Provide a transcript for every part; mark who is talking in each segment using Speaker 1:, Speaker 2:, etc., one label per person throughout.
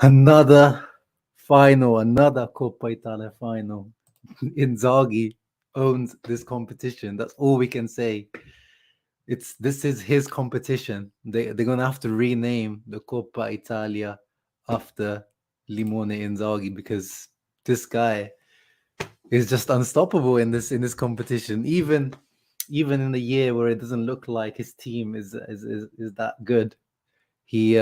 Speaker 1: Another final, another Coppa Italia final. Inzaghi owns this competition. That's all we can say. This is his competition. They're gonna have to rename the Coppa Italia after Limone Inzaghi because this guy is just unstoppable in this competition. Even in the year where it doesn't look like his team is that good, he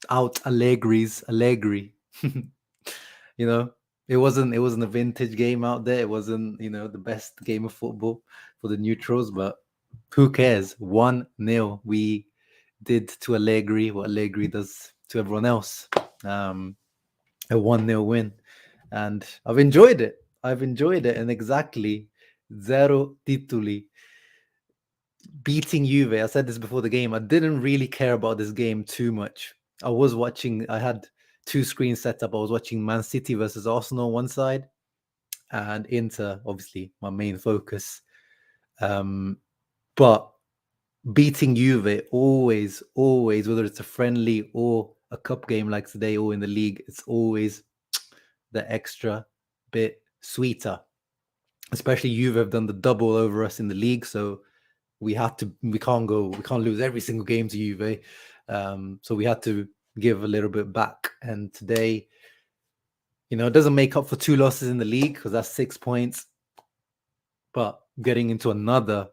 Speaker 1: out Allegri. You know, it wasn't a vintage game out there. It wasn't the best game of football for the neutrals, but who cares? 1-0. We did to Allegri what Allegri does to everyone else. A 1-0 win, and I've enjoyed it, and exactly zero titoli beating Juve. I said this before the game. I didn't really care about this game too much. I had two screens set up. I was watching Man City versus Arsenal on one side, and Inter, obviously, my main focus. But beating Juve always, whether it's a friendly or a cup game like today or in the league, it's always the extra bit sweeter. Especially Juve have done the double over us in the league, so we can't lose every single game to Juve. So we had to give a little bit back. And today, it doesn't make up for two losses in the league because that's 6 points. But getting into another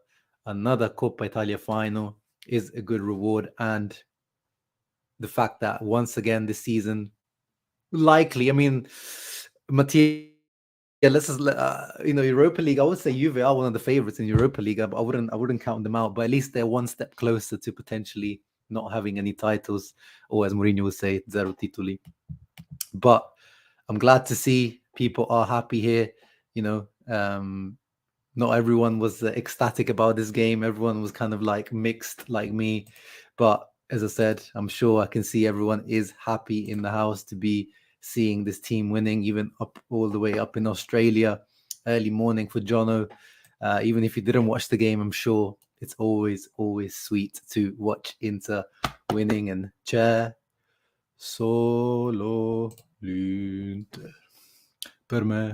Speaker 1: Coppa Italia final is a good reward. And the fact that once again this season, likely, Mattia, Europa League. I would say Juve are one of the favorites in Europa League. But I wouldn't count them out. But at least they're one step closer to potentially not having any titles, or as Mourinho would say, zero titoli. But I'm glad to see people are happy here. Not everyone was ecstatic about this game. Everyone was kind of like mixed, like me. But as I said, I'm sure I can see everyone is happy in the house to be seeing this team winning, even up all the way up in Australia, early morning for Jono. Even if you didn't watch the game, I'm sure it's always sweet to watch Inter winning. And c'è solo l'Inter per me.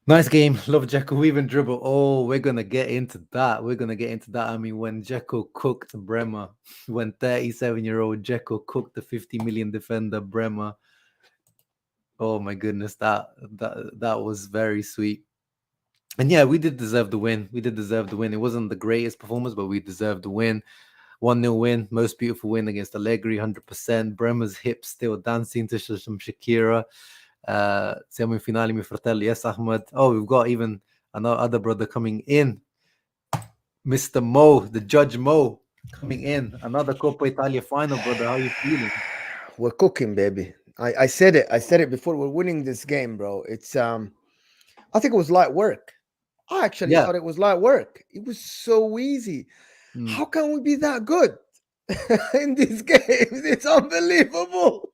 Speaker 1: Nice game. Love Dzeko. We even dribble. Oh, we're going to get into that. When Dzeko cooked Bremer, when 37-year-old Dzeko cooked the 50 million defender Bremer, oh my goodness, that was very sweet. And yeah, we did deserve the win. It wasn't the greatest performance, but we deserved the win. 1-0 win, most beautiful win against Allegri, 100%. Bremer's hips still dancing to some Shakira. Siamo in finale, mio fratello. Yes, Ahmed. Oh, we've got even another other brother coming in. Mr. Mo, the Judge Mo, coming in. Another Coppa Italia final, brother. How are you feeling?
Speaker 2: We're cooking, baby. I said it. I said it before. We're winning this game, bro. It's I think it was light work. I actually
Speaker 1: Yeah.
Speaker 2: thought it was light work. It was so easy.
Speaker 1: Mm.
Speaker 2: How can we be that good in these games? It's unbelievable.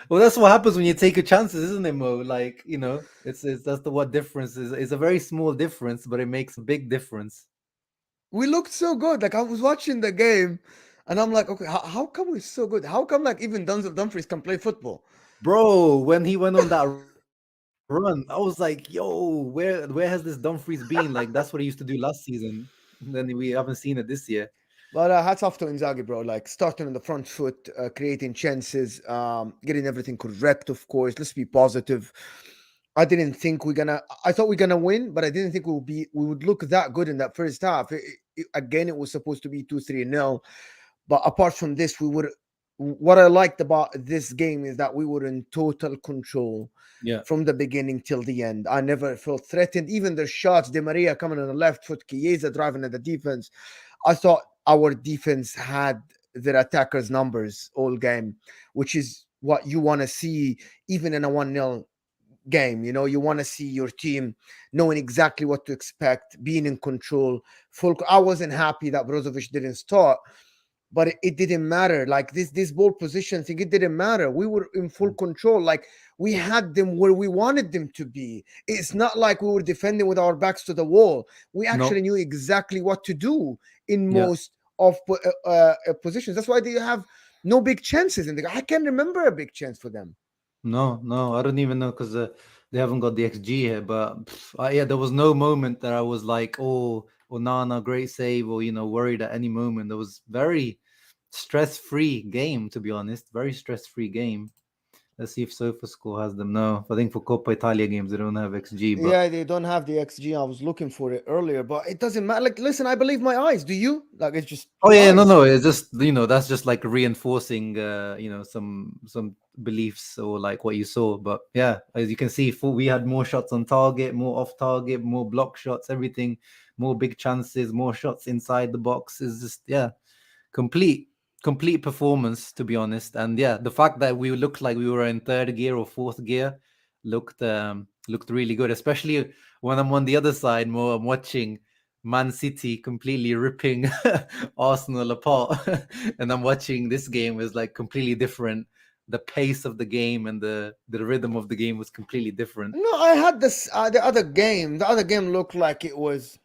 Speaker 1: Well, that's what happens when you take your chances, isn't it, Mo? Like, it's that's the what difference is. It's a very small difference, but it makes a big difference.
Speaker 2: We looked so good. Like I was watching the game, and I'm like, okay, how come we're so good? How come like even Denzel Dumfries can play football?
Speaker 1: Bro, when he went on that run, I was like, yo, where has this Dumfries been? Like, that's what he used to do last season. Then we haven't seen it this year.
Speaker 2: But hats off to Inzaghi, bro. Like starting on the front foot, creating chances, getting everything correct. Of course, let's be positive. I didn't think we're gonna. I thought we're gonna win, but I didn't think we would look that good in that first half. Again, it was supposed to be 2-3-0. But apart from this, we would. What I liked about this game is that we were in total control
Speaker 1: Yeah.
Speaker 2: from the beginning till the end. I never felt threatened. Even the shots, Di Maria coming on the left foot, Chiesa driving at the defense. I thought our defense had their attackers' numbers all game, which is what you want to see even in a 1-0 game. You want to see your team knowing exactly what to expect, being in control. I wasn't happy that Brozovic didn't start, but it didn't matter. Like this ball position thing, it didn't matter. We were in full control. Like we had them where we wanted them to be. It's not like we were defending with our backs to the wall. We
Speaker 1: No.
Speaker 2: actually knew exactly what to do in
Speaker 1: Yeah.
Speaker 2: most of positions. That's why they have No big chances in the. I can't remember a big chance for them.
Speaker 1: No, no, I don't even know because they haven't got the XG here. But yeah, there was no moment that I was like, oh, Onana, great save, or worried at any moment. There was very stress-free game, to be honest. Very stress-free game. Let's see if SofaScore has them. No, I think for Coppa Italia games they don't have XG. But
Speaker 2: Yeah, they don't have the XG. I was looking for it earlier, but it doesn't matter. Like, listen, I believe my eyes. Do you? Like, it's just
Speaker 1: oh yeah, no,
Speaker 2: eyes.
Speaker 1: no, it's just that's just like reinforcing some beliefs or like what you saw. But yeah, as you can see, we had more shots on target, more off target, more block shots, everything, more big chances, more shots inside the box. Is just complete complete performance, to be honest. And yeah, the fact that we looked like we were in third gear or fourth gear looked really good, especially when I'm on the other side more. I'm watching Man City completely ripping Arsenal apart and I'm watching this game is like completely different. The pace of the game and the rhythm of the game was completely different.
Speaker 2: No, I had this the other game. The other game looked like it was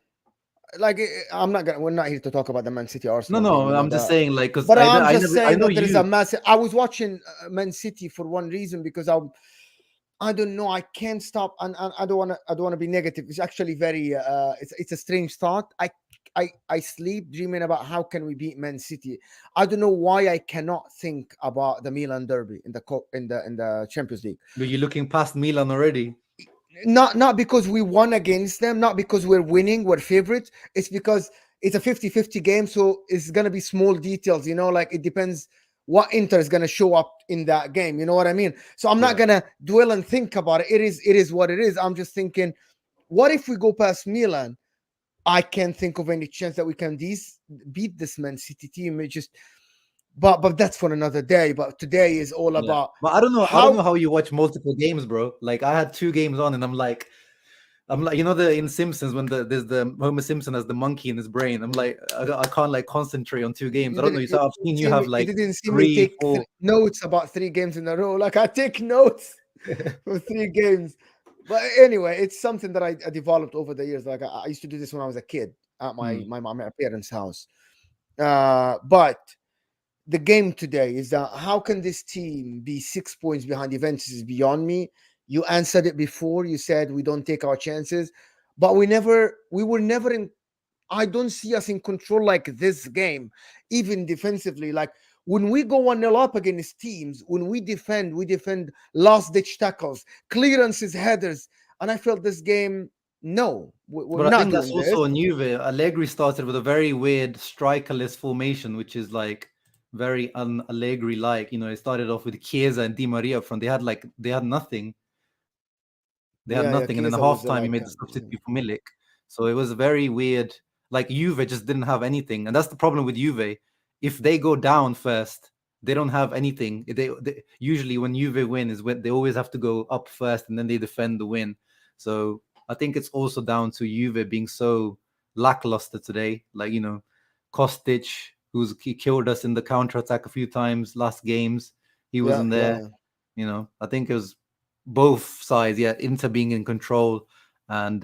Speaker 2: like I'm not gonna. We're not here to talk about the Man City
Speaker 1: No,
Speaker 2: Arsenal game.
Speaker 1: no, I'm just saying like because
Speaker 2: But I'm
Speaker 1: I
Speaker 2: just
Speaker 1: never I
Speaker 2: saying
Speaker 1: know
Speaker 2: that there is a
Speaker 1: you.
Speaker 2: massive. I was watching Man City for one reason because I don't know. I can't stop, and I don't want to. I don't want to be negative. It's actually very. It's a strange thought. I sleep dreaming about how can we beat Man City. I don't know why I cannot think about the Milan derby in the in the Champions League.
Speaker 1: But you're looking past Milan already.
Speaker 2: Not because we won against them, not because we're winning, we're favorites. It's because it's a 50-50 game, so it's going to be small details, like it depends what Inter is going to show up in that game, you know what I mean? So I'm not
Speaker 1: Yeah.
Speaker 2: going to dwell and think about it. It is what it is. I'm just thinking, what if we go past Milan? I can't think of any chance that we can beat this Man City team. It just but that's for another day. But today is all
Speaker 1: Yeah.
Speaker 2: about
Speaker 1: But I don't know. I don't know
Speaker 2: how
Speaker 1: how you watch multiple games, bro. Like I had two games on, and I'm like, the in Simpsons when there's the Homer Simpson has the monkey in his brain. I'm like, I can't like concentrate on two games. I don't know. So I've seen you have
Speaker 2: you
Speaker 1: like
Speaker 2: didn't see me
Speaker 1: three,
Speaker 2: take
Speaker 1: four.
Speaker 2: notes about 3 games in a row. Like I take notes for 3 games. But anyway, it's something that I developed over the years. Like I used to do this when I was a kid at
Speaker 1: Hmm.
Speaker 2: my parents' house. But the game today is that how can this team be 6 points behind Juventus is beyond me. You answered it before. You said we don't take our chances, but we were never in. I don't see us in control like this game, even defensively. Like when we go 1-0 up against teams, when we defend last ditch tackles, clearances, headers. And I felt this game, no, we're
Speaker 1: But I
Speaker 2: not
Speaker 1: think that's
Speaker 2: doing this.
Speaker 1: also on Juve. Allegri started with a very weird strikerless formation, which is like very un-Allegri like. It started off with Chiesa and Di Maria up front. They had nothing. They had
Speaker 2: Yeah,
Speaker 1: nothing, and in the
Speaker 2: Chiesa was
Speaker 1: halftime, he
Speaker 2: like,
Speaker 1: made the substitute for Milik. So it was very weird. Like Juve just didn't have anything, and that's the problem with Juve. If they go down first, they don't have anything. They usually when Juve win is when they always have to go up first, and then they defend the win. So I think it's also down to Juve being so lackluster today. Like Kostic, he killed us in the counter attack a few times last games. He
Speaker 2: yeah,
Speaker 1: wasn't
Speaker 2: yeah,
Speaker 1: there.
Speaker 2: yeah.
Speaker 1: I think it was both sides. Yeah, Inter being in control, and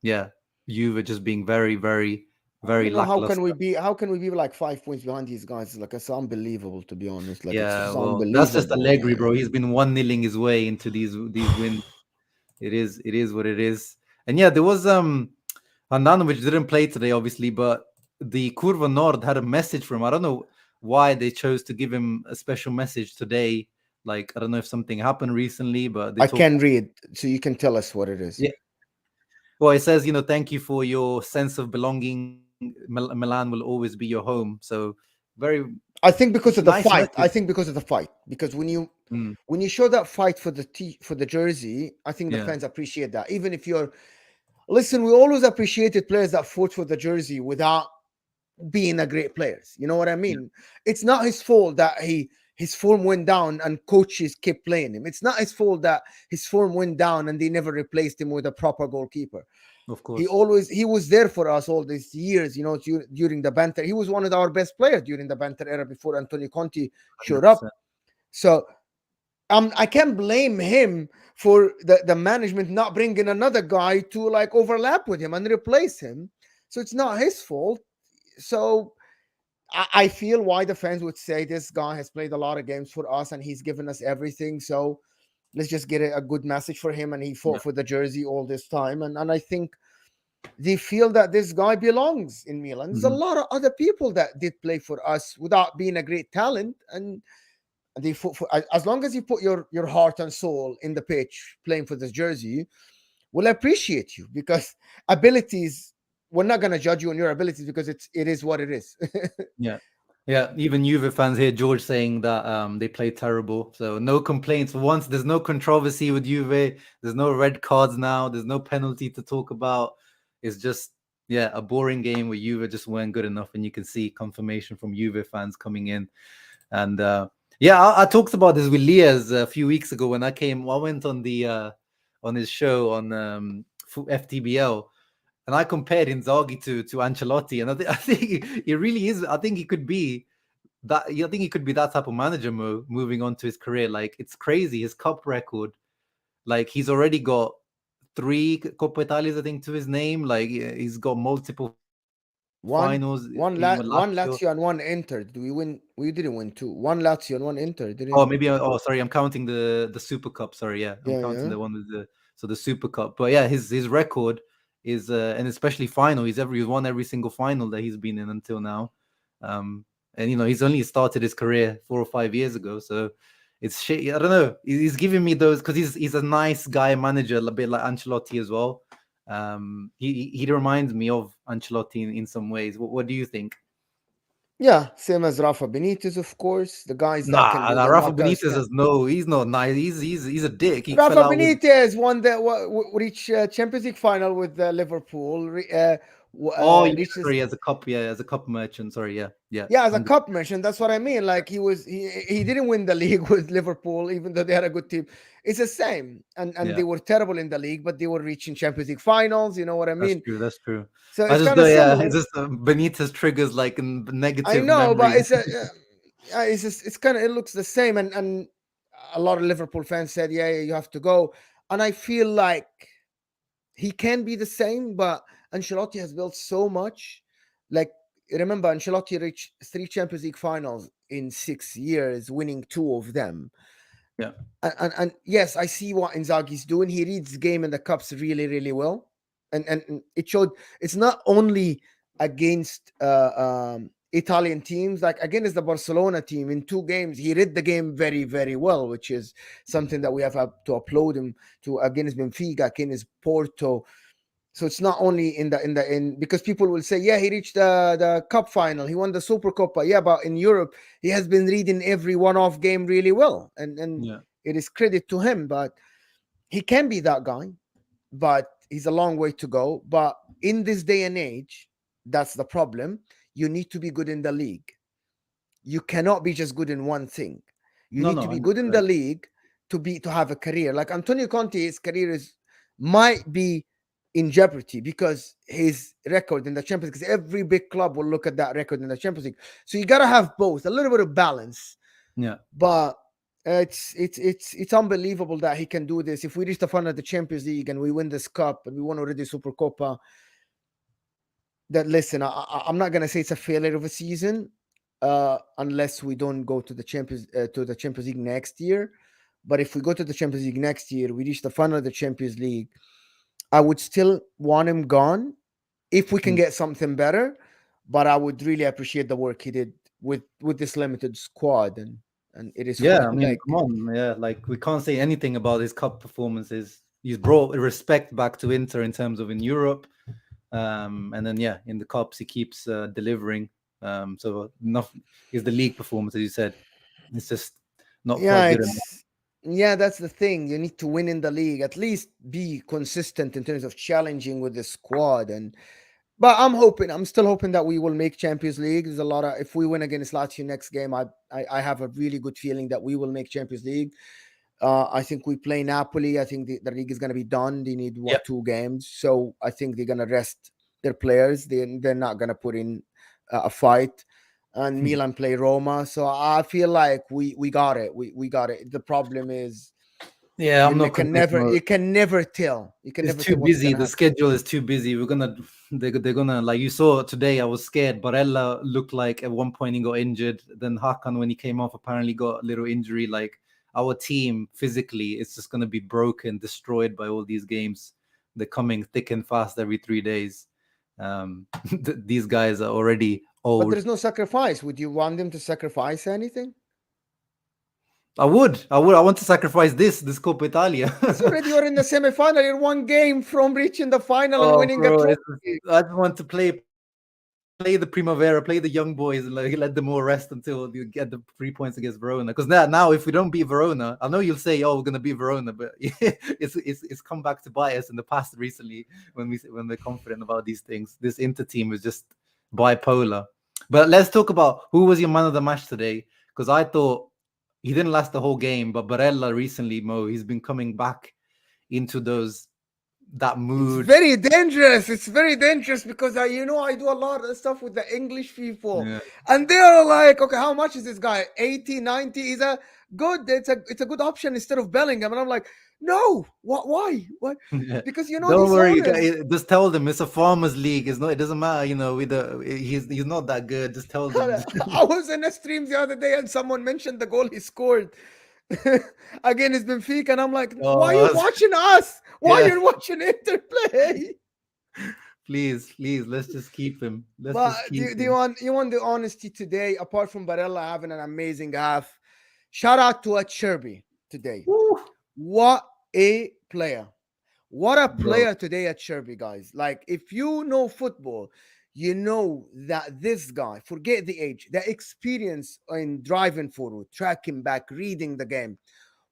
Speaker 1: yeah, Juve just being very, very,
Speaker 2: I
Speaker 1: very
Speaker 2: don't know
Speaker 1: lackluster.
Speaker 2: how can we be like 5 points behind these guys? Like it's unbelievable to be honest. Like it's
Speaker 1: Yeah,
Speaker 2: just
Speaker 1: well, that's just
Speaker 2: unbelievable,
Speaker 1: Allegri, bro.
Speaker 2: man.
Speaker 1: He's been one nilling his way into these wins. It is what it is. And yeah, there was Handanovic didn't play today, obviously, but the Curva Nord had a message from him. I don't know why they chose to give him a special message today. Like I don't know if something happened recently, but they
Speaker 2: I
Speaker 1: talked.
Speaker 2: can read, so you can tell us what it is.
Speaker 1: Yeah, well, it says, thank you for your sense of belonging. Milan will always be your home. So very
Speaker 2: I think because of the
Speaker 1: nice
Speaker 2: fight.
Speaker 1: message.
Speaker 2: I think because of the fight. Because
Speaker 1: Mm,
Speaker 2: when you show that fight for for the jersey, I think the
Speaker 1: yeah,
Speaker 2: fans appreciate that. Even if you're listen, we always appreciated players that fought for the jersey without being a great players. You know what I
Speaker 1: yeah,
Speaker 2: mean? It's not his fault that his form went down and coaches kept playing him. It's not his fault that his form went down and they never replaced him with a proper goalkeeper.
Speaker 1: of course,
Speaker 2: He was there for us all these years, during the banter. He was one of our best players during the banter era before Antonio Conte showed up.
Speaker 1: 100%.
Speaker 2: So I can't blame him for the management not bringing another guy to like overlap with him and replace him. So it's not his fault. So I feel why the fans would say this guy has played a lot of games for us and he's given us everything. So let's just get a good message for him. And he fought
Speaker 1: Yeah.
Speaker 2: for the jersey all this time. And I think they feel that this guy belongs in Milan. There's a
Speaker 1: Mhm.
Speaker 2: lot of other people that did play for us without being a great talent. And they fought for, as long as you put your heart and soul in the pitch playing for this jersey, we'll appreciate you because abilities, we're not going to judge you on your abilities because it is what it is.
Speaker 1: Yeah. Yeah, even Juve fans here, George saying that they play terrible. So no complaints. For once, there's no controversy with Juve. There's no red cards now. There's no penalty to talk about. It's just, yeah, a boring game where Juve just weren't good enough. And you can see confirmation from Juve fans coming in. And yeah, I talked about this with Liaz a few weeks ago when I went on on his show on FTBL. And I compared Inzaghi to Ancelotti, and I think he really is. I think he could be that. I think he could be that type of manager moving on to his career. Like it's crazy his cup record. Like he's already got 3 Coppa Italias, I think, to his name. Like he's got multiple
Speaker 2: One,
Speaker 1: finals.
Speaker 2: one,
Speaker 1: Even with
Speaker 2: one
Speaker 1: Lazio.
Speaker 2: Lazio and one Inter. Did we win? We didn't win two. One Lazio and one Inter.
Speaker 1: Oh,
Speaker 2: Didn't?
Speaker 1: maybe. Oh, sorry. I'm counting the Super Cup. Sorry, yeah, I'm
Speaker 2: Yeah,
Speaker 1: counting
Speaker 2: yeah.
Speaker 1: the one with the Super Cup. But yeah, his record is and especially final. He's won every single final that he's been in until now. And he's only started his career 4 or 5 years ago. So it's shit. I don't know. He's giving me those because he's a nice guy manager, a bit like Ancelotti as well. He reminds me of Ancelotti in some ways. What do you think?
Speaker 2: Yeah, same as Rafa Benitez, of course. The guys that can do
Speaker 1: Nah,
Speaker 2: the
Speaker 1: Rafa
Speaker 2: knockout
Speaker 1: Benitez
Speaker 2: stand.
Speaker 1: is no, he's not nice. He's a dick. He fell
Speaker 2: Rafa
Speaker 1: out with.
Speaker 2: Benitez won the reach Champions League final with Liverpool.
Speaker 1: Oh yeah,
Speaker 2: Reaches
Speaker 1: sorry, as a cup merchant. Sorry, yeah,
Speaker 2: yeah, as a
Speaker 1: 100.
Speaker 2: cup mention. That's what I mean. Like he didn't win the league with Liverpool, even though they had a good team. It's the same, and
Speaker 1: Yeah,
Speaker 2: they were terrible in the league, but they were reaching Champions League finals. You know what I
Speaker 1: that's
Speaker 2: mean?
Speaker 1: true. That's true.
Speaker 2: So
Speaker 1: I
Speaker 2: it's
Speaker 1: just
Speaker 2: kind of
Speaker 1: yeah,
Speaker 2: similar.
Speaker 1: it's just Benitez triggers like
Speaker 2: I
Speaker 1: negative
Speaker 2: know, but
Speaker 1: memories.
Speaker 2: it's just, it's kind of, it looks the same, and a lot of Liverpool fans said, yeah, you have to go, and I feel like he can be the same, but Ancelotti has built so much. Like remember, Ancelotti reached 3 Champions League finals in 6 years, winning two of them.
Speaker 1: Yeah,
Speaker 2: And yes, I see what Inzaghi's doing. He reads the game in the cups really, really well, and it showed. It's not only against Italian teams, like against the Barcelona team in 2 games. He read the game very, very well, which is something that we have to applaud him to, against Benfica, against Porto. So it's not only in because people will say, yeah, he reached the cup final, he won the Super Coppa. Yeah, but in Europe, he has been reading every one-off game really well, and
Speaker 1: yeah.
Speaker 2: it is credit to him. But he can be that guy, but he's a long way to go. But in this day and age, that's the problem. You need to be good in the league. You cannot be just good in one thing. You
Speaker 1: No,
Speaker 2: need
Speaker 1: no,
Speaker 2: to be good in the
Speaker 1: 100%.
Speaker 2: league to have a career. Like Antonio Conte, his career is might be in jeopardy because his record in the Champions League. Because every big club will look at that record in the Champions League. So you gotta have both, a little bit of balance.
Speaker 1: Yeah,
Speaker 2: But it's unbelievable that he can do this. If we reach the final of the Champions League and we win this cup and we won already Super Coppa, that listen, I'm not gonna say it's a failure of a season, unless we don't go to the Champions League next year. But if we go to the Champions League next year, we reach the final of the Champions League, I would still want him gone if we can
Speaker 1: mm,
Speaker 2: get something better. But I would really appreciate the work he did with this limited squad, and it is
Speaker 1: yeah.
Speaker 2: what
Speaker 1: I mean,
Speaker 2: like
Speaker 1: come on, yeah. Like we can't say anything about his cup performances. He's brought respect back to Inter in terms of in Europe, and then yeah, in the cups he keeps delivering. So enough is the league performance, as you said. It's just not quite
Speaker 2: yeah,
Speaker 1: good enough.
Speaker 2: that's the thing. You need to win in the league, at least be consistent in terms of challenging with the squad. And but I'm still hoping that we will make Champions League. There's a lot of, if we win against Lazio next game, I have a really good feeling that we will make Champions League. I think we play Napoli. I think the league is going to be done. They need
Speaker 1: Yeah.
Speaker 2: 2 games, so I think they're going to rest their players. They're not going to put in a fight. And Milan play Roma, so I feel like we got it. We got it. The problem is
Speaker 1: Yeah, I'm
Speaker 2: You
Speaker 1: not
Speaker 2: can
Speaker 1: convinced.
Speaker 2: never,
Speaker 1: No.
Speaker 2: you can never tell. You can
Speaker 1: It's
Speaker 2: never
Speaker 1: too
Speaker 2: tell what's
Speaker 1: busy.
Speaker 2: gonna
Speaker 1: The
Speaker 2: happen.
Speaker 1: schedule is too busy. They're gonna, like you saw today. I was scared. Barella looked like at one point he got injured. Then Hakan, when he came off, apparently got a little injury. Like our team physically, it's just gonna be broken, destroyed by all these games. They're coming thick and fast every 3 days. These guys are already
Speaker 2: But
Speaker 1: old.
Speaker 2: there's no sacrifice. Would you want them to sacrifice anything?
Speaker 1: I would. I want to sacrifice this Coppa Italia.
Speaker 2: It's already, you're in the semi-final. You're one game from reaching the final and
Speaker 1: Oh,
Speaker 2: winning a
Speaker 1: bro,
Speaker 2: trophy.
Speaker 1: I just want to play the Primavera, play the young boys, and like let them all rest until you get the 3 points against Verona. Because now, if we don't beat Verona, I know you'll say, "Oh, we're gonna beat Verona," but it's come back to bite us in the past recently when we're confident about these things. This Inter team is just bipolar. But let's talk about who was your man of the match today, because I thought he didn't last the whole game, but Barella recently, Mo, he's been coming back into that
Speaker 2: It's
Speaker 1: mood.
Speaker 2: very dangerous. It's very dangerous because I do a lot of stuff with the English people,
Speaker 1: Yeah.
Speaker 2: and they're like, okay, how much is this guy? 80, 90? Is a good. It's a good option instead of Bellingham. And I'm like, no, what? Why? Why?
Speaker 1: Yeah.
Speaker 2: Because
Speaker 1: Don't
Speaker 2: these
Speaker 1: worry,
Speaker 2: owners.
Speaker 1: just tell them it's a farmers league. It's not. It doesn't matter. He's not that good. Just tell them.
Speaker 2: I was in a stream the other day and someone mentioned the goal he scored against Benfica, and I'm like, why are you
Speaker 1: Oh,
Speaker 2: watching us? Why are
Speaker 1: yeah.
Speaker 2: you watching Interplay?
Speaker 1: Please, let's just keep him. Let's
Speaker 2: But
Speaker 1: just
Speaker 2: do,
Speaker 1: keep
Speaker 2: do you
Speaker 1: him.
Speaker 2: want the honesty today? Apart from Barella having an amazing half, shout out to Acerbi today.
Speaker 1: Woo,
Speaker 2: What a player! What a
Speaker 1: bro.
Speaker 2: player today at Sherby, guys. Like, if you know football, you know that this guy, forget the age, the experience in driving forward, tracking back, reading the game.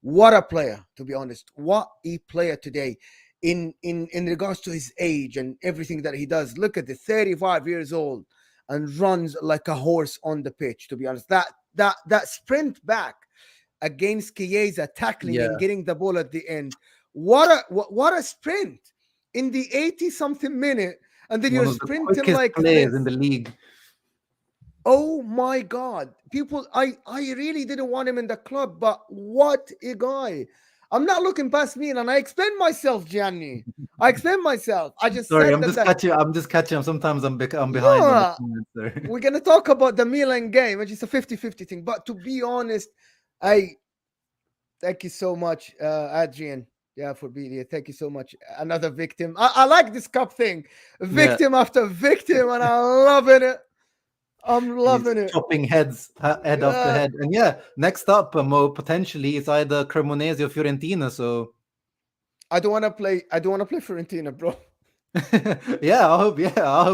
Speaker 2: What a player, to be honest. What a player today in regards to his age and everything that he does. Look at the 35 years old and runs like a horse on the pitch, to be honest. That sprint back against Chiesa, tackling
Speaker 1: Yeah,
Speaker 2: and getting the ball at the end. What a sprint in the 80 something minute, and then
Speaker 1: one
Speaker 2: you're
Speaker 1: of the
Speaker 2: sprinting
Speaker 1: quickest
Speaker 2: like
Speaker 1: players in
Speaker 2: this.
Speaker 1: the league.
Speaker 2: Oh my god. People, I really didn't want him in the club, but what a guy. I'm not looking past me, and I explain myself, Gianni. I explain myself. I just
Speaker 1: Sorry,
Speaker 2: said
Speaker 1: I'm
Speaker 2: that
Speaker 1: just catching. I'm just catching. Sometimes I'm behind on the
Speaker 2: no,
Speaker 1: comments. Sorry.
Speaker 2: we're gonna talk about the Milan game, which is a 50-50 thing. But to be honest, I thank you so much, Adrian. Yeah, for being here. Thank you so much. Another victim. I like this cup thing.
Speaker 1: Yeah,
Speaker 2: Victim after victim, and I'm loving it. I'm
Speaker 1: he's
Speaker 2: loving it.
Speaker 1: chopping heads, head after head. And yeah, next up, Mo, potentially it's either Cremonese or Fiorentina. So
Speaker 2: I don't want to play. I don't want to play Fiorentina, bro.
Speaker 1: yeah, I hope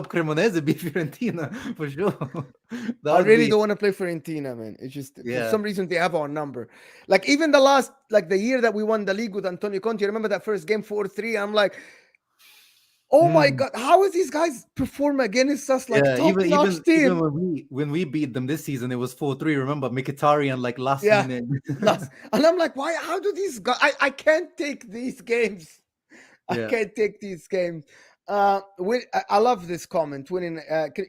Speaker 1: Cremonese beat Fiorentina for sure. That
Speaker 2: I
Speaker 1: would
Speaker 2: really
Speaker 1: be,
Speaker 2: don't want to play Fiorentina, man. It's just for
Speaker 1: yeah.
Speaker 2: some reason they have our number. Like even the last, like the year that we won the league with Antonio Conte. Remember that first game 4-3? I'm like, oh my
Speaker 1: Mm.
Speaker 2: god, how is these guys perform against us like
Speaker 1: Yeah,
Speaker 2: top notch
Speaker 1: even
Speaker 2: team?
Speaker 1: when we beat them this season, it was 4-3. Remember Mkhitaryan like last
Speaker 2: Yeah,
Speaker 1: minute.
Speaker 2: last, and I'm like, why? How do these guys? I can't take these games. I
Speaker 1: Yeah,
Speaker 2: can't take these games. I love this comment. Winning,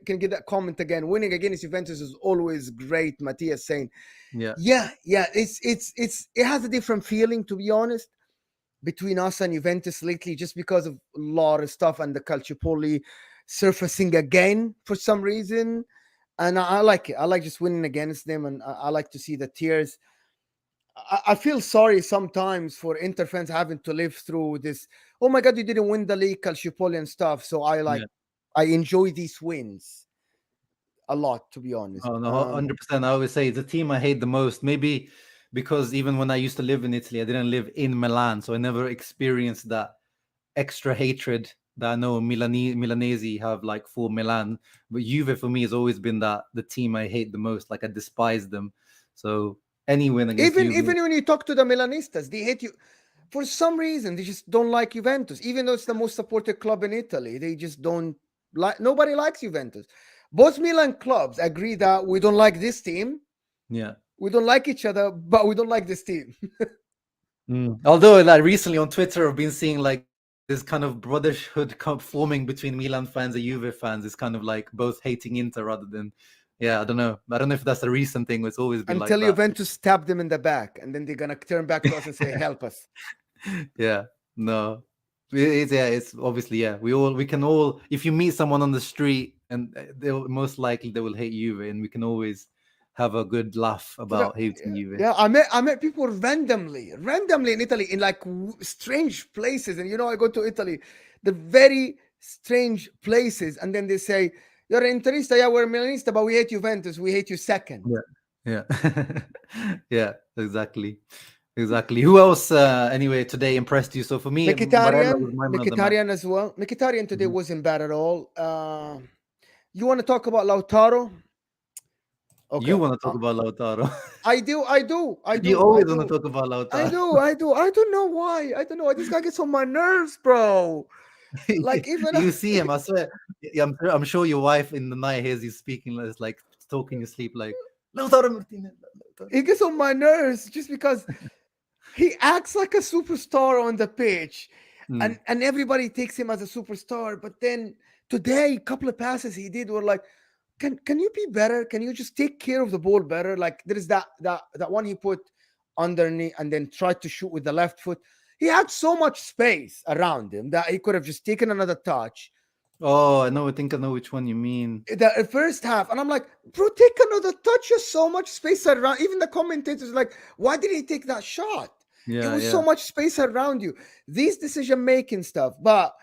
Speaker 2: can get that comment again. Winning against Juventus is always great. Matthias saying,
Speaker 1: yeah,
Speaker 2: yeah. It has a different feeling, to be honest, between us and Juventus lately, just because of a lot of stuff and the Calciopoli surfacing again for some reason. And I like it. I like just winning against them, and I like to see the tears. I feel sorry sometimes for Inter fans having to live through this. Oh my god, you didn't win the league, Calciopoli and stuff. So
Speaker 1: yeah.
Speaker 2: I enjoy these wins a lot, to be honest.
Speaker 1: Oh no, 100%. I always say it's a team I hate the most. Maybe because even when I used to live in Italy, I didn't live in Milan, so I never experienced that extra hatred that I know Milanese have like for Milan. But Juve for me has always been that the team I hate the most. Like I despise them. So any win against Juve,
Speaker 2: Even when you talk to the Milanistas, they hate you for some reason. They just don't like Juventus, even though it's the most supported club in Italy. They just don't like. Nobody likes Juventus. Both Milan clubs agree that we don't like this team.
Speaker 1: yeah.
Speaker 2: We don't like each other, but we don't like this team.
Speaker 1: Although like recently on Twitter, I've been seeing like this kind of brotherhood forming between Milan fans and Juve fans. It's kind of like both hating Inter rather than Yeah, I don't know. I don't know if that's a recent thing. It's always been like
Speaker 2: Until
Speaker 1: that.
Speaker 2: Juventus stab them in the back, and then they're gonna turn back to us and say, "Help us."
Speaker 1: Yeah, no, yeah, it's obviously, yeah. We can all, if you meet someone on the street, and they'll most likely they will hate Juve, and we can always have a good laugh
Speaker 2: To the-
Speaker 1: about hating Juve.
Speaker 2: yeah, I met people randomly in Italy in like strange places, and I go to Italy, the very strange places, and then they say, "You're an Interista, yeah, we're Milanista, but we hate Juventus, we hate you second."
Speaker 1: Yeah, yeah, yeah, exactly, exactly. Who else, anyway, today impressed you? So for me, Barella was my man of the match.
Speaker 2: Mkhitaryan as well. Mkhitaryan today
Speaker 1: Mhm.
Speaker 2: wasn't bad at all. You want to talk about Lautaro?
Speaker 1: You
Speaker 2: Okay,
Speaker 1: want to talk about Lautaro?
Speaker 2: I do, I do, I
Speaker 1: You
Speaker 2: do, I
Speaker 1: always want to
Speaker 2: do.
Speaker 1: talk about
Speaker 2: I
Speaker 1: Lautaro.
Speaker 2: do, I do. I don't know why. I don't know why. This guy gets on my nerves, bro. Like even
Speaker 1: You see him, I swear. Yeah, I'm sure your wife in the night hears you speaking, it's like talking in your sleep, like Lautaro Martinez. Lautaro.
Speaker 2: he gets on my nerves just because he acts like a superstar on the pitch,
Speaker 1: Mm,
Speaker 2: and everybody takes him as a superstar. But then today, a couple of passes he did were like, can you be better? Can you just take care of the ball better? Like there is that one he put underneath and then tried to shoot with the left foot. He had so much space around him that he could have just taken another touch.
Speaker 1: Oh, I think I know which one you mean.
Speaker 2: The first half, and I'm like, bro, take another touch. There's so much space around. Even the commentators are like, why did he take that shot? It
Speaker 1: Yeah,
Speaker 2: was so
Speaker 1: yeah.
Speaker 2: much space around you. These decision making stuff, but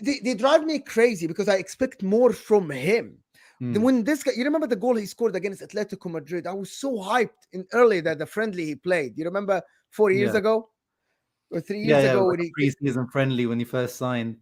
Speaker 2: they drive me crazy because I expect more from him. Then
Speaker 1: Mm,
Speaker 2: when this guy, you remember the goal he scored against Atletico Madrid? I was so hyped in early that the friendly he played. You remember 4 years
Speaker 1: yeah.
Speaker 2: ago or three
Speaker 1: Yeah,
Speaker 2: years
Speaker 1: yeah,
Speaker 2: ago
Speaker 1: like
Speaker 2: when
Speaker 1: a pre-season friendly when he first signed.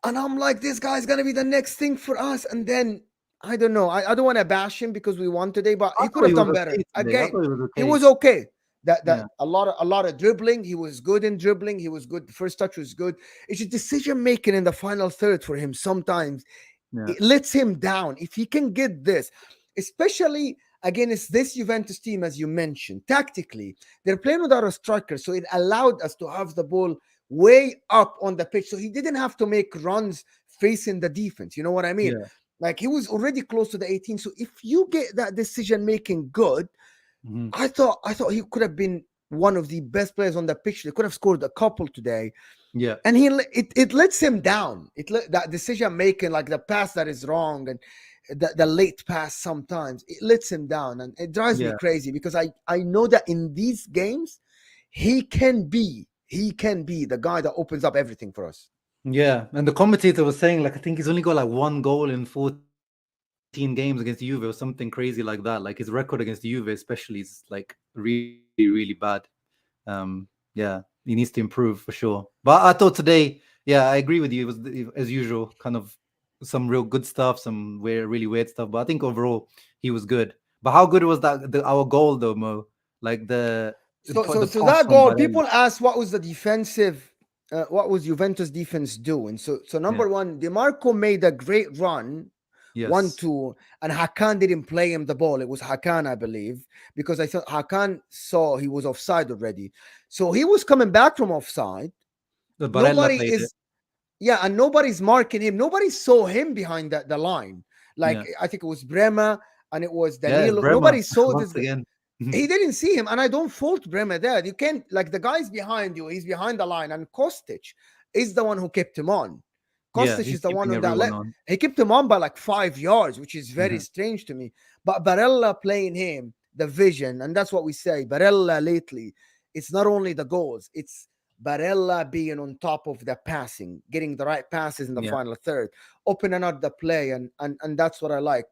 Speaker 2: and I'm like, this guy's gonna be the next thing for us. And then I don't know. I don't want to bash him because we won today, but
Speaker 1: I
Speaker 2: he could
Speaker 1: thought
Speaker 2: have
Speaker 1: he was
Speaker 2: done better.
Speaker 1: okay today. I
Speaker 2: Again,
Speaker 1: thought he was
Speaker 2: he
Speaker 1: okay.
Speaker 2: was okay. That
Speaker 1: Yeah,
Speaker 2: a lot of dribbling. He was good in dribbling. He was good. The first touch was good. It's just decision making in the final third for him. Sometimes
Speaker 1: yeah,
Speaker 2: it lets him down. If he can get this, especially against this Juventus team, as you mentioned, tactically, they're playing without a striker. So it allowed us to have the ball way up on the pitch. So he didn't have to make runs facing the defense. You know what I mean?
Speaker 1: yeah.
Speaker 2: Like he was already close to the 18. So if you get that decision making good,
Speaker 1: Mhm.
Speaker 2: I thought he could have been one of the best players on the pitch. They could have scored a couple today,
Speaker 1: Yeah,
Speaker 2: and it lets him down. That decision making, like the pass that is wrong and the late pass, sometimes it lets him down, and it drives me
Speaker 1: yeah,
Speaker 2: crazy because I know that in these games he can be the guy that opens up everything for us.
Speaker 1: yeah. And the commentator was saying, like, I think he's only got like one goal in 14 games against Juve or something crazy like that. Like his record against Juve, especially, is like really, really bad. Yeah, he needs to improve for sure. But I thought today, yeah, I agree with you. It was as usual, kind of some real good stuff, some weird, really weird stuff. But I think overall he was good. But how good was our goal though, Mo? Like
Speaker 2: So so
Speaker 1: the
Speaker 2: so
Speaker 1: pass
Speaker 2: that
Speaker 1: from
Speaker 2: goal,
Speaker 1: Barella.
Speaker 2: people ask what was the defensive, what was Juventus defense doing? So
Speaker 1: Yeah.
Speaker 2: number one, Dimarco made a great run,
Speaker 1: Yes.
Speaker 2: 1-2, and Hakan didn't play him the ball. It was Hakan, I believe, because I thought Hakan saw he was offside already. So he was coming back from offside.
Speaker 1: The Barella
Speaker 2: Nobody
Speaker 1: played it.
Speaker 2: is, yeah, and nobody's marking him. Nobody saw him behind the line. Like
Speaker 1: Yeah.
Speaker 2: I think it was Brema and it was
Speaker 1: Yes,
Speaker 2: Danilo.
Speaker 1: Bremer
Speaker 2: Nobody saw
Speaker 1: once
Speaker 2: this.
Speaker 1: again.
Speaker 2: He didn't see him, and I don't fault Bremer there. You can't, like, the guy's behind you, he's behind the line, and Kostic is the one who kept him on.
Speaker 1: Yeah,
Speaker 2: Kostic
Speaker 1: he's
Speaker 2: is the one
Speaker 1: keeping
Speaker 2: on that
Speaker 1: everyone
Speaker 2: let
Speaker 1: on.
Speaker 2: he kept him on by like 5 yards, which is very
Speaker 1: Yeah.
Speaker 2: strange to me. But Barella playing him, the vision, and that's what we say. Barella lately, it's not only the goals, it's Barella being on top of the passing, getting the right passes in the
Speaker 1: Yeah.
Speaker 2: final third, opening up the play, and that's what I like.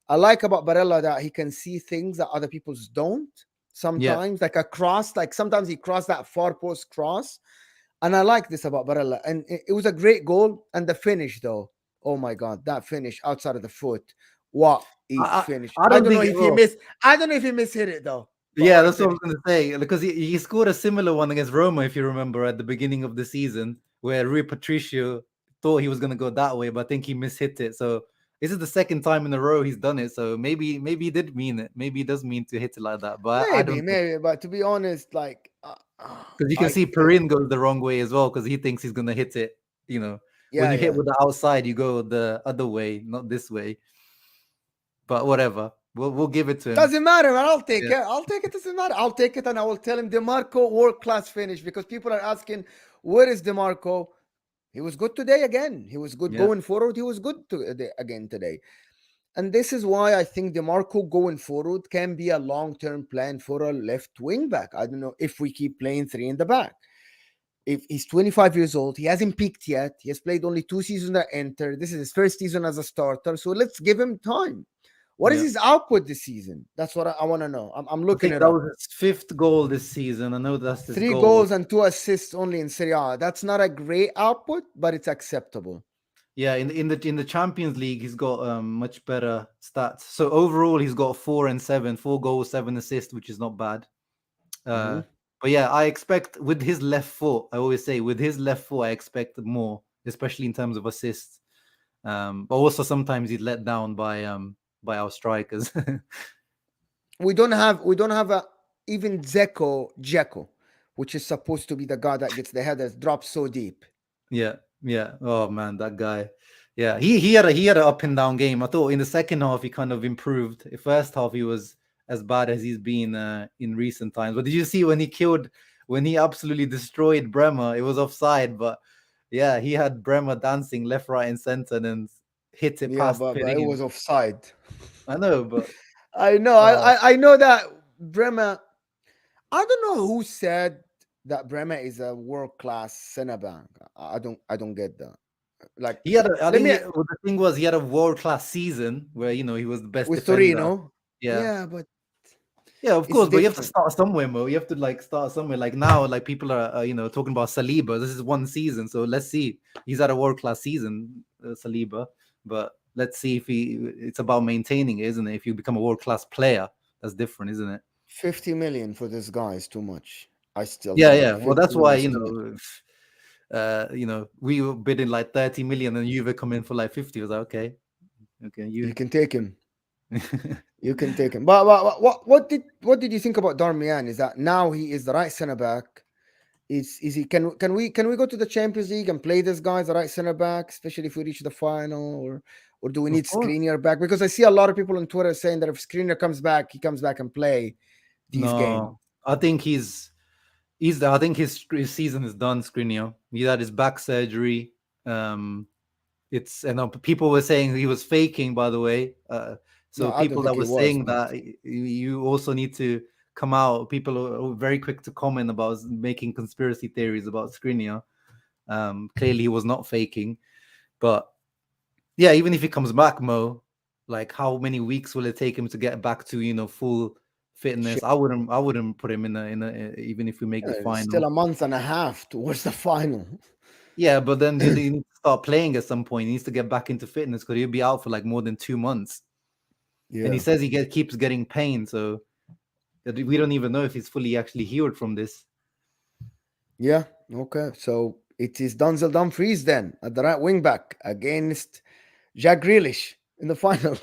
Speaker 2: I like about Barella that he can see things that other people don't.
Speaker 1: Yeah.
Speaker 2: Sometimes, like a cross, like sometimes he crossed that far post cross, and I like this about Barella. And it was a great goal. And the finish, though, oh my god, that finish outside of the foot, what a
Speaker 1: I,
Speaker 2: finish!
Speaker 1: I
Speaker 2: I
Speaker 1: don't
Speaker 2: don't know
Speaker 1: think.
Speaker 2: if he
Speaker 1: Oh,
Speaker 2: missed. I don't know if he mishit it though. But
Speaker 1: yeah,
Speaker 2: what a
Speaker 1: that's what I was
Speaker 2: finish!
Speaker 1: going to say. Because he scored a similar one against Roma, if you remember, at the beginning of the season, where Rui Patricio thought he was going to go that way, but I think he mishit it. So this is the second time in a row he's done it. So maybe he did mean it. Maybe he does mean to hit it like that. But I
Speaker 2: Maybe,
Speaker 1: don't think,
Speaker 2: maybe. But to be honest, like
Speaker 1: because you can
Speaker 2: I
Speaker 1: see
Speaker 2: think,
Speaker 1: Perrin goes the wrong way as well because he thinks he's going to hit it. You know, when
Speaker 2: yeah,
Speaker 1: you hit
Speaker 2: yeah.
Speaker 1: with the outside, you go the other way, not this way. but whatever. We'll give it to him.
Speaker 2: Doesn't matter, man. I'll take
Speaker 1: Yeah,
Speaker 2: it. I'll take it. Doesn't matter. I'll take it, and I will tell him Dimarco world class finish, because people are asking, where is Dimarco? He was good today again. He was good
Speaker 1: yeah,
Speaker 2: going forward. He was good again today. And this is why I think DeMarco going forward can be a long-term plan for a left wing back. I don't know if we keep playing three in the back. If he's 25 years old, he hasn't peaked yet. He has played only 2 seasons at Inter. This is his first season as a starter. So let's give him time. What is
Speaker 1: yeah.
Speaker 2: his output this season? That's what I want to know. I'm
Speaker 1: I
Speaker 2: looking
Speaker 1: think
Speaker 2: it
Speaker 1: that
Speaker 2: up.
Speaker 1: was his fifth goal this season. I know that's his
Speaker 2: Three
Speaker 1: goal.
Speaker 2: goals and 2 assists only in Serie A. That's not a great output, but it's acceptable.
Speaker 1: Yeah, in the Champions League, he's got much better stats. So overall, he's got 4 and 7, 4 goals, 7 assists, which is not bad.
Speaker 2: Mm-hmm.
Speaker 1: But yeah, I expect with his left foot. I always say with his left foot, I expect more, especially in terms of assists. But also sometimes he's let down by our strikers.
Speaker 2: We don't have a even Dzeko, which is supposed to be the guy that gets the headers, drops so deep.
Speaker 1: Yeah, yeah. Oh man, that guy. Yeah, he had an up and down game. I thought in the second half he kind of improved. The first half he was as bad as he's been in recent times. But did you see when he absolutely destroyed Bremer? It was offside, but yeah, he had Bremer dancing left, right, and center, and then hit it
Speaker 2: Yeah,
Speaker 1: past
Speaker 2: but it
Speaker 1: Bellingham.
Speaker 2: was offside.
Speaker 1: I know, but
Speaker 2: I know.
Speaker 1: uh,
Speaker 2: I know that Bremer. I don't know who said that Bremer is a world class center back. I don't get that. Like,
Speaker 1: he had. I
Speaker 2: let
Speaker 1: think
Speaker 2: me
Speaker 1: well, the thing was he had a world class season where he was the best
Speaker 2: with
Speaker 1: defender.
Speaker 2: Torino.
Speaker 1: Yeah.
Speaker 2: Yeah, but
Speaker 1: Yeah, of
Speaker 2: it's
Speaker 1: course, but you have to
Speaker 2: different.
Speaker 1: start somewhere, Mo. You have to like start somewhere. Like now, like people are, talking about Saliba. This is one season, so let's see. He's had a world class season, Saliba, but let's see if he. It's about maintaining, isn't it? If you become a world class player, that's different, isn't it?
Speaker 2: 50 million for this guy is too much. I still
Speaker 1: Yeah,
Speaker 2: think
Speaker 1: yeah. Well,
Speaker 2: 50
Speaker 1: that's
Speaker 2: million
Speaker 1: why
Speaker 2: is too much.
Speaker 1: we were bidding like 30 million, and Juve come in for like 50. I was like, okay,
Speaker 2: You
Speaker 1: you.
Speaker 2: can take him. You can take him. But what did you think about Darmian? Is that now he is the right center back? Is he can we go to the Champions League and play this guy as the right center back, especially if we reach the final, or do we
Speaker 1: Of
Speaker 2: need
Speaker 1: course.
Speaker 2: Skriniar back? Because I see a lot of people on Twitter saying that if Skriniar comes back, he comes back and play these games.
Speaker 1: No, I think I think his season is done, Skriniar. He had his back surgery. Um, people were saying he was faking, by the way.
Speaker 2: No,
Speaker 1: So
Speaker 2: I don't
Speaker 1: people
Speaker 2: think
Speaker 1: that
Speaker 2: he
Speaker 1: were
Speaker 2: was,
Speaker 1: saying
Speaker 2: but
Speaker 1: that you also need to come out. People are very quick to comment about making conspiracy theories about Skriniar. Clearly, he was not faking, but yeah, even if he comes back, Mo, like how many weeks will it take him to get back to full fitness?
Speaker 2: shit,
Speaker 1: I wouldn't put him in a even if we make the
Speaker 2: it's still
Speaker 1: final.
Speaker 2: a month and a half towards the final.
Speaker 1: Yeah, but then you need to start playing at some point. He needs to get back into fitness because he'll be out for like more than 2 months. And he
Speaker 2: Yeah.
Speaker 1: says keeps getting pain, so we don't even know if he's fully actually healed from this.
Speaker 2: Yeah. Okay. So it is Denzel Dumfries then at the right wing back against Jack Grealish in the final,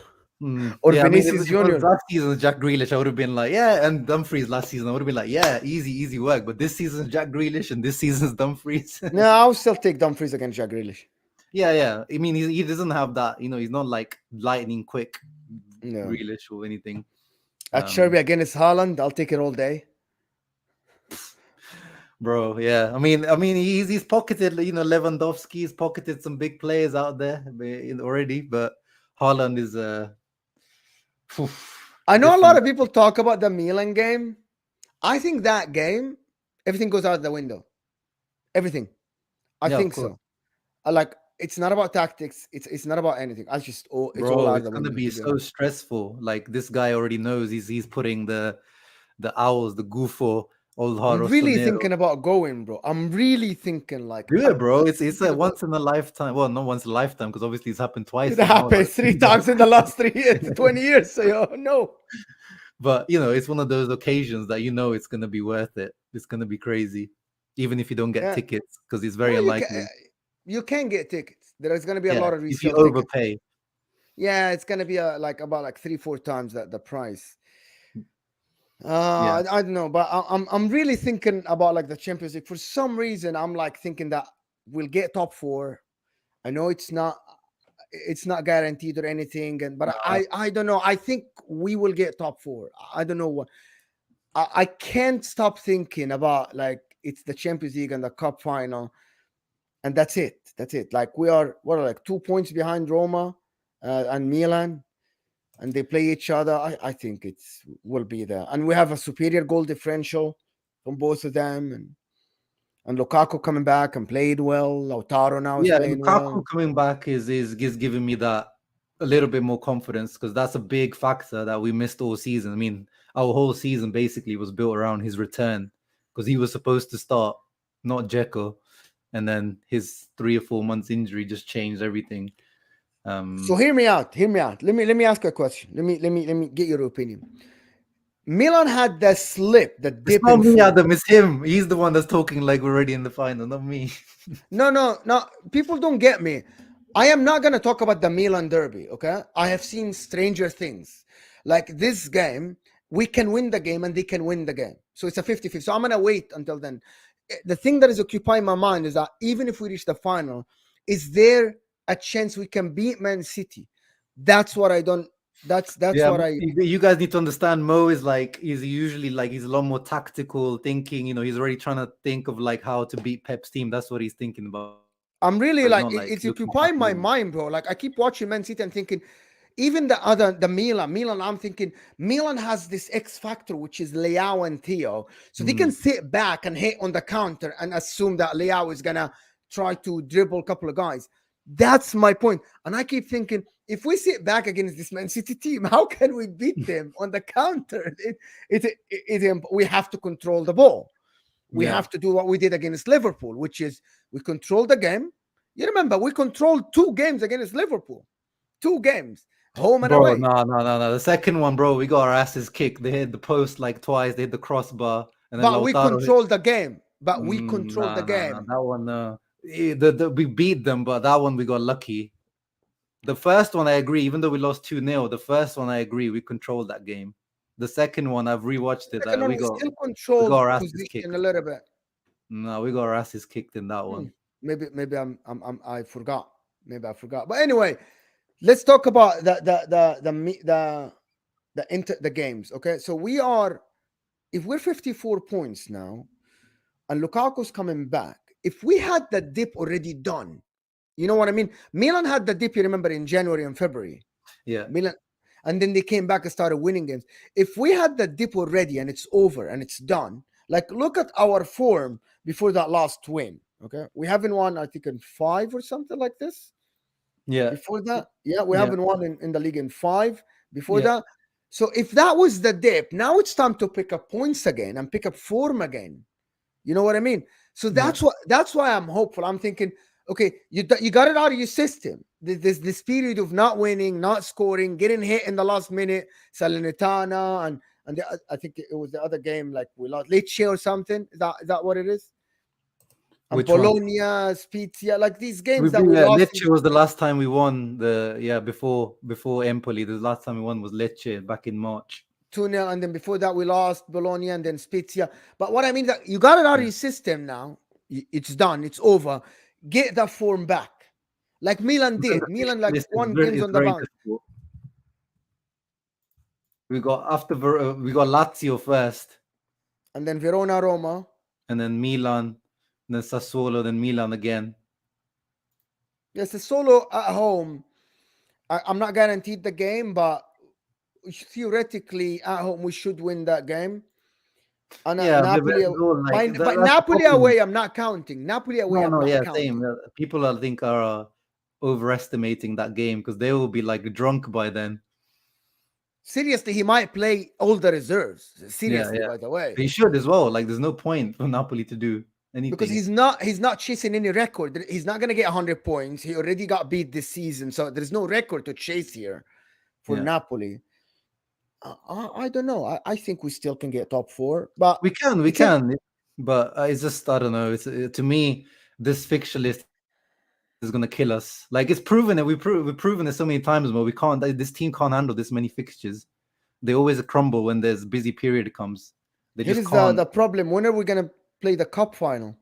Speaker 2: or
Speaker 1: Yeah, I mean, if
Speaker 2: Vinicius
Speaker 1: it was
Speaker 2: Junior.
Speaker 1: last season, Jack Grealish, I would have been like, yeah, and Dumfries last season, I would have been like, yeah, easy work. But this season's Jack Grealish and this season's Dumfries.
Speaker 2: No, I'll still take Dumfries against Jack Grealish.
Speaker 1: Yeah. I mean, he doesn't have that. He's not like lightning quick
Speaker 2: No.
Speaker 1: Grealish or anything.
Speaker 2: At Sherby against Haaland, I'll take it all day.
Speaker 1: Bro, yeah. I mean, he's pocketed. Lewandowski's pocketed some big players out there already, but Haaland is
Speaker 2: I know a lot
Speaker 1: different.
Speaker 2: of people talk about the Milan game. I think that game, everything goes out the window. Everything. I
Speaker 1: Yeah, of
Speaker 2: think
Speaker 1: course,
Speaker 2: so. Like, it's not about tactics. It's not about anything. It's all
Speaker 1: bro.
Speaker 2: out
Speaker 1: It's
Speaker 2: the
Speaker 1: gonna
Speaker 2: window,
Speaker 1: be
Speaker 2: to be
Speaker 1: so
Speaker 2: honest.
Speaker 1: stressful. Like this guy already knows he's putting the owls, the gufo, old
Speaker 2: I'm
Speaker 1: Haro
Speaker 2: really
Speaker 1: Sonero.
Speaker 2: thinking about going, bro. I'm really thinking like
Speaker 1: Do it, bro. It's
Speaker 2: thinking
Speaker 1: a
Speaker 2: about
Speaker 1: once in a lifetime. Well, not once in a lifetime because obviously it's happened
Speaker 2: it
Speaker 1: twice now.
Speaker 2: happened three
Speaker 1: But
Speaker 2: times in the last 3 years, 20 years. So no.
Speaker 1: but it's one of those occasions that it's gonna be worth it. It's gonna be crazy, even if you don't get
Speaker 2: Yeah.
Speaker 1: tickets because it's
Speaker 2: No,
Speaker 1: very unlikely.
Speaker 2: you can get tickets. There's gonna be a
Speaker 1: Yeah,
Speaker 2: lot of
Speaker 1: if you
Speaker 2: resale tickets.
Speaker 1: overpay.
Speaker 2: Yeah, it's gonna be about 3-4 times the price.
Speaker 1: Yeah,
Speaker 2: I don't know, but I'm really thinking about like the Champions League. For some reason, I'm like thinking that we'll get top four. I know it's not. it's not guaranteed or anything. And but
Speaker 1: Uh,
Speaker 2: I don't know. I think we will get top four. I don't know what. I can't stop thinking about like it's the Champions League and the Cup final, and that's it. That's it. Like we're like 2 points behind Roma and Milan, and they play each other. I think it's will be there, and we have a superior goal differential from both of them, and Lukaku coming back and played well. Lautaro now is
Speaker 1: yeah,
Speaker 2: playing
Speaker 1: Lukaku
Speaker 2: well.
Speaker 1: coming back is giving me that a little bit more confidence because that's a big factor that we missed all season. I mean, our whole season basically was built around his return because he was supposed to start, not Dzeko, and then his 3 or 4 months injury just changed everything.
Speaker 2: So hear me out. Hear me out. Let me ask you a question. Let me get your opinion. Milan had the slip, the
Speaker 1: It's
Speaker 2: dip
Speaker 1: not
Speaker 2: in
Speaker 1: me,
Speaker 2: form.
Speaker 1: Adam. It's him. He's the one that's talking like we're already in the final, not me.
Speaker 2: No. People don't get me. I am not gonna talk about the Milan derby. Okay, I have seen stranger things. Like this game, we can win the game and they can win the game. So it's a 50-50. So I'm gonna wait until then. The thing that is occupying my mind is that even if we reach the final, is there a chance we can beat Man City? That's what I don't. That's
Speaker 1: Yeah,
Speaker 2: what I.
Speaker 1: you guys need to understand. Mo is like he's usually like he's a lot more tactical thinking. He's already trying to think of like how to beat Pep's team. That's what he's thinking about. He's not like
Speaker 2: I'm really
Speaker 1: looking
Speaker 2: like
Speaker 1: at
Speaker 2: it's
Speaker 1: the game.
Speaker 2: occupying my mind, bro. Like I keep watching Man City and thinking, even the Milan, I'm thinking Milan has this X factor, which is Leao and Theo. So they can
Speaker 1: Mm,
Speaker 2: sit back and hit on the counter and assume that Leao is gonna try to dribble a couple of guys. That's my point. And I keep thinking, if we sit back against this Man City team, how can we beat them on the counter? We have to control the ball. We
Speaker 1: yeah,
Speaker 2: have to do what we did against Liverpool, which is we control the game. You remember, we controlled 2 games against Liverpool, 2 games, home and
Speaker 1: bro.
Speaker 2: away.
Speaker 1: No. The second one, bro, we got our asses kicked. They hit the post like twice. They hit the crossbar, and then
Speaker 2: But we
Speaker 1: Lautaro hit.
Speaker 2: controlled the game. But we controlled the
Speaker 1: Nah.
Speaker 2: game.
Speaker 1: That one, we beat them, but that one we got lucky. The first one, I agree. Even though we lost 2-0, the first one, I agree. We controlled that game. The second one, I've rewatched it.
Speaker 2: Second one,
Speaker 1: We
Speaker 2: we
Speaker 1: got
Speaker 2: still
Speaker 1: we got
Speaker 2: controlled
Speaker 1: our asses
Speaker 2: position
Speaker 1: kicked.
Speaker 2: a little bit.
Speaker 1: No, we got our asses kicked in that
Speaker 2: Hmm.
Speaker 1: one.
Speaker 2: Maybe I forgot. Maybe I forgot. But anyway, let's talk about the games. Okay, so if we're 54 points now, and Lukaku's coming back. If we had the dip already done, you know what I mean? Milan had the dip, you remember, in January and February.
Speaker 1: Yeah,
Speaker 2: Milan, and then they came back and started winning games. If we had the dip already and it's over and it's done, like look at our form before that last win. Okay, we haven't won, I think, in 5 or something like this.
Speaker 1: yeah,
Speaker 2: Before that, yeah, we
Speaker 1: yeah,
Speaker 2: haven't won in the league in 5. Before
Speaker 1: yeah.
Speaker 2: that, so if that was the dip, now it's time to pick up points again and pick up form again. You know what I mean? So
Speaker 1: Yeah.
Speaker 2: that's why I'm hopeful. I'm thinking, okay, you got it out of your system. This period of not winning, not scoring, getting hit in the last minute, Salernitana, I think it was the other game like we lost Lecce or something. Is that what it is? And
Speaker 1: Which one?
Speaker 2: Bologna, Spezia, like these games
Speaker 1: We
Speaker 2: that
Speaker 1: beat
Speaker 2: we lost
Speaker 1: Lecce was the last time we won before Empoli. The last time we won was Lecce back in March.
Speaker 2: 2-0, and then before that we lost Bologna and then Spezia. But what I mean that you got it out of
Speaker 1: Yeah.
Speaker 2: your system now. It's done. It's over. Get that form back, like Milan
Speaker 1: But then
Speaker 2: did.
Speaker 1: the
Speaker 2: Milan
Speaker 1: fixture
Speaker 2: like
Speaker 1: list
Speaker 2: won games
Speaker 1: is
Speaker 2: on the
Speaker 1: very
Speaker 2: bounce.
Speaker 1: difficult. We got Lazio first,
Speaker 2: And then Verona, Roma.
Speaker 1: and then Milan, then Sassuolo, then Milan again.
Speaker 2: Yes, the solo at home. I'm not guaranteed the game, but theoretically at home we should win that game. And
Speaker 1: Yeah,
Speaker 2: Napoli,
Speaker 1: like
Speaker 2: but
Speaker 1: that's the
Speaker 2: Napoli
Speaker 1: problem.
Speaker 2: away, I'm not counting. Napoli away, I'm
Speaker 1: No,
Speaker 2: not
Speaker 1: yeah, same.
Speaker 2: counting.
Speaker 1: People I think are overestimating that game because they will be like drunk by then.
Speaker 2: Seriously, he might play all the reserves.
Speaker 1: Yeah,
Speaker 2: Seriously,
Speaker 1: yeah.
Speaker 2: by the way.
Speaker 1: He should as well. Like, there's no point for Napoli to do
Speaker 2: Because
Speaker 1: anything.
Speaker 2: he's not chasing any record. He's not gonna get 100 points. He already got beat this season, so there's no record to chase here for
Speaker 1: Yeah,
Speaker 2: Napoli. I don't know. I think we still can get top 4, but
Speaker 1: we
Speaker 2: it's in.
Speaker 1: can, but it's just I don't know. It's to me, this fixture list is gonna kill us. Like it's proven it. We've proven it so many times, but we can't. This team can't handle this many fixtures. They always crumble when there's busy period comes. They just
Speaker 2: Here is
Speaker 1: can't.
Speaker 2: the problem. When are we gonna play the cup final?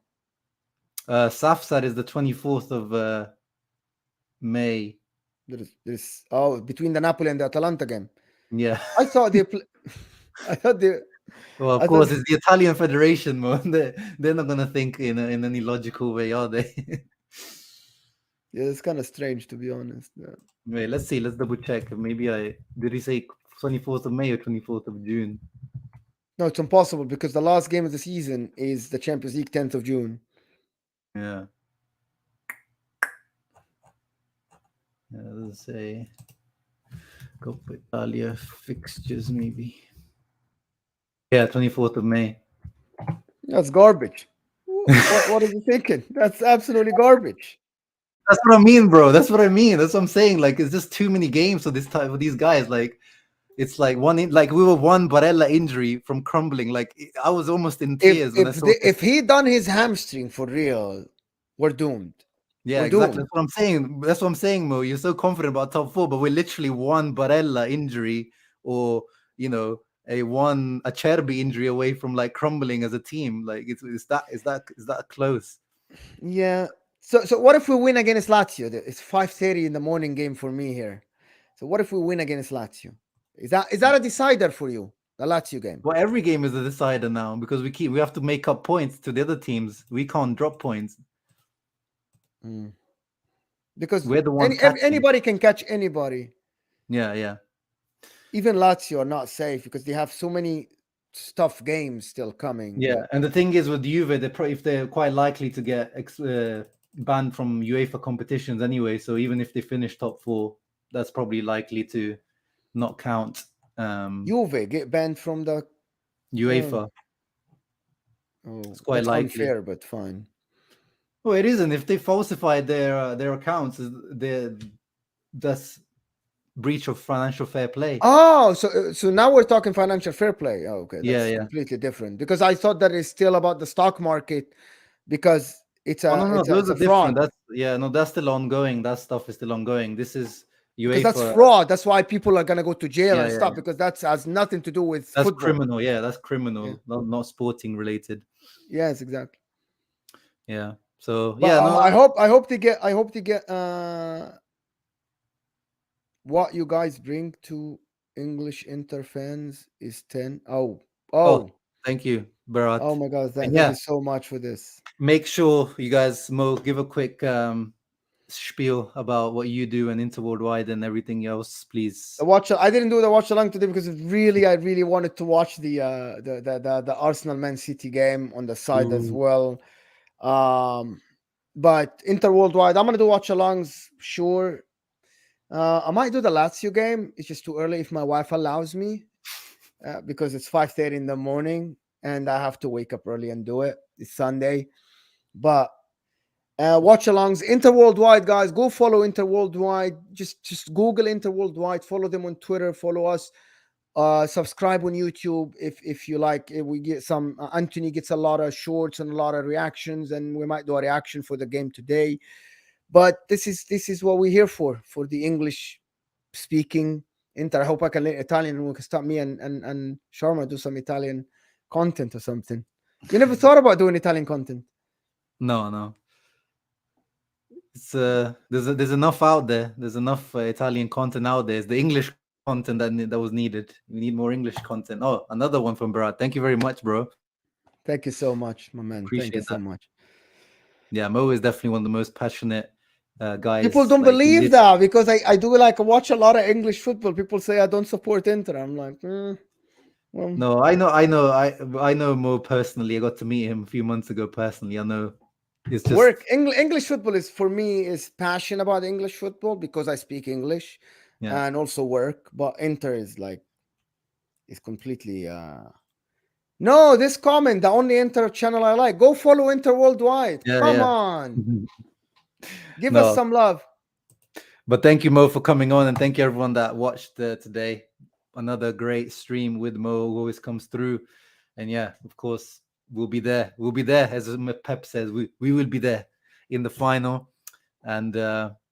Speaker 1: Safsat is the 24th of May.
Speaker 2: There's between the Napoli and the Atalanta game.
Speaker 1: Yeah.
Speaker 2: I thought they pl- I thought they
Speaker 1: Well, of
Speaker 2: I thought
Speaker 1: course, it's the Italian Federation, man. They're not gonna think in any logical way, are they?
Speaker 2: yeah, it's kind of strange to be honest. Yeah.
Speaker 1: Wait, let's see. Let's double check. Maybe I did he say 24th of May or 24th of June?
Speaker 2: No, it's impossible because the last game of the season is the Champions League 10th of June.
Speaker 1: Yeah. Yeah, let's say Coppa Italia fixtures maybe. Yeah, 24th of May.
Speaker 2: That's garbage. What are you thinking? That's absolutely garbage.
Speaker 1: That's what I mean, bro. That's what I mean. That's what I'm saying. Like, it's just too many games for this type of these guys. Like, it's like like we were one Barella injury from crumbling. Like, I was almost in tears when I saw this.
Speaker 2: If he done his hamstring for real, we're doomed.
Speaker 1: Yeah,
Speaker 2: We're
Speaker 1: exactly.
Speaker 2: doomed.
Speaker 1: That's what I'm saying. That's what I'm saying, Mo. You're so confident about top four, but we're literally one Barella injury or a Cherby injury away from like crumbling as a team. Like, is that close?
Speaker 2: Yeah. So what if we win against Lazio? It's 5:30 in the morning game for me here. So what if we win against Lazio? Is that a decider for you? The Lazio game.
Speaker 1: Well, every game is a decider now because we have to make up points to the other teams. We can't drop points.
Speaker 2: Mm. Because
Speaker 1: We're the ones catching.
Speaker 2: anybody can catch anybody.
Speaker 1: Yeah.
Speaker 2: Even Lazio are not safe because they have so many tough games still coming.
Speaker 1: Yeah,
Speaker 2: That
Speaker 1: and the thing is with Juve, if they're quite likely to get banned from UEFA competitions anyway. So even if they finish top four, that's probably likely to not count.
Speaker 2: Juve get banned from the
Speaker 1: UEFA. It's quite
Speaker 2: that's
Speaker 1: likely.
Speaker 2: unfair, but fine.
Speaker 1: Well, it isn't. If they falsified their accounts, that's breach of financial fair play.
Speaker 2: Oh, so now we're talking financial fair play. Oh, okay, that's
Speaker 1: Yeah.
Speaker 2: completely different because I thought that it's still about the stock market because it's
Speaker 1: Oh
Speaker 2: a
Speaker 1: no,
Speaker 2: it's
Speaker 1: those
Speaker 2: a
Speaker 1: are different.
Speaker 2: fraud.
Speaker 1: That's still ongoing. That stuff is still ongoing. This is
Speaker 2: Because that's
Speaker 1: UEFA.
Speaker 2: fraud. That's why people are gonna go to jail and
Speaker 1: Yeah.
Speaker 2: stuff because that has nothing to do with
Speaker 1: That's
Speaker 2: football.
Speaker 1: criminal. Yeah, that's
Speaker 2: Yeah.
Speaker 1: criminal. Not sporting related.
Speaker 2: Yes, exactly.
Speaker 1: Yeah. So
Speaker 2: But
Speaker 1: yeah, no.
Speaker 2: I hope to get what you guys bring to English Inter fans is 10.
Speaker 1: Oh,
Speaker 2: Oh,
Speaker 1: thank you,
Speaker 2: oh
Speaker 1: Barat.
Speaker 2: my God!
Speaker 1: And
Speaker 2: Thank
Speaker 1: yeah,
Speaker 2: you so much for this.
Speaker 1: make sure you guys give a quick spiel about what you do and Inter Worldwide and everything else, please.
Speaker 2: I didn't do the watch along today because I really wanted to watch the Arsenal Man City game on the side as
Speaker 1: Ooh.
Speaker 2: well. But Inter Worldwide, I'm gonna do watch alongs, sure. I might do the Lazio game. It's just too early if my wife allows me, because it's 5:30 in the morning and I have to wake up early and do it. It's Sunday, but watch alongs Inter Worldwide, guys. Go follow Inter Worldwide. Just Google Inter Worldwide. Follow them on Twitter. Follow us. Subscribe on YouTube if you like. We get some. Anthony gets a lot of shorts and a lot of reactions, and we might do a reaction for the game today. But this is what we're here for the English speaking Inter. I hope I can learn Italian and we can stop me and Sharma do some Italian content or something. You never thought about doing Italian content?
Speaker 1: No. It's there's enough out there. There's enough Italian content out there. It's the English content that was needed. We need more English content. Oh, another one from Barat. Thank you very much, bro.
Speaker 2: Thank you so much, my man. Thank you
Speaker 1: Appreciate
Speaker 2: so
Speaker 1: that.
Speaker 2: much.
Speaker 1: Yeah, Mo is definitely one of the most passionate guys.
Speaker 2: People don't
Speaker 1: like, in
Speaker 2: believe
Speaker 1: this.
Speaker 2: that because I do like watch a lot of English football. People say I don't support Inter. I'm like, well,
Speaker 1: No, I know Mo personally. I got to meet him a few months ago personally. I know it's just
Speaker 2: work. English football is for me is passion about English football because I speak English,
Speaker 1: yeah.
Speaker 2: and also work. But Inter is completely no. This comment, the only Inter channel I like. Go follow Inter Worldwide. Come
Speaker 1: Yeah.
Speaker 2: on, give us
Speaker 1: No,
Speaker 2: some love.
Speaker 1: but thank you, Mo, for coming on, and thank you everyone that watched today. Another great stream with Mo who always comes through, and yeah, of course we'll be there. We'll be there, as Pep says. We will be there in the final, and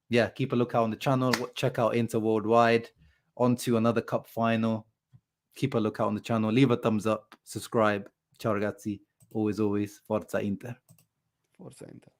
Speaker 1: yeah, keep a lookout on the channel. Check out Inter Worldwide. On to another cup final. Keep a lookout on the channel. Leave a thumbs up. Subscribe. Ciao ragazzi. Always, Forza Inter.
Speaker 2: Forza Inter.